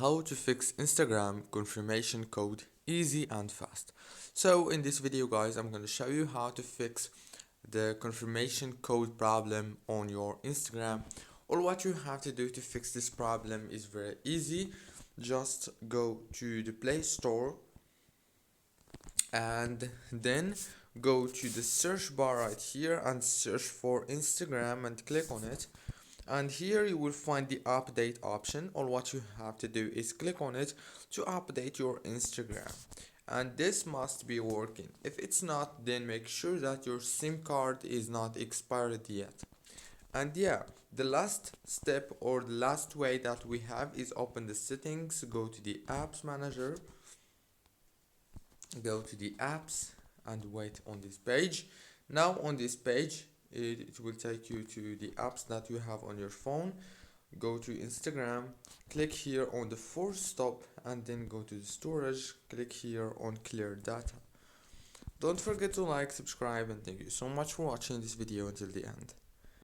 How to fix Instagram confirmation code easy and fast. So in this video guys, I'm going to show you how to fix the confirmation code problem on your Instagram. All what you have to do to fix this problem is very easy. Just go to the Play Store and then go to the search bar right here and search for Instagram and click on it. And here you will find the update option. All what you have to do is click on it to update your Instagram, and this must be working. If it's not, then make sure that your SIM card is not expired yet. And yeah, the last step or the last way that we have is open the settings, go to the apps manager, go to the apps and wait on this page. Now on this page it will take you to the apps that you have on your phone. Go to Instagram, click here on the force stop, and then go to the storage, click here on clear data. Don't forget to like, subscribe, and thank you so much for watching this video until the end.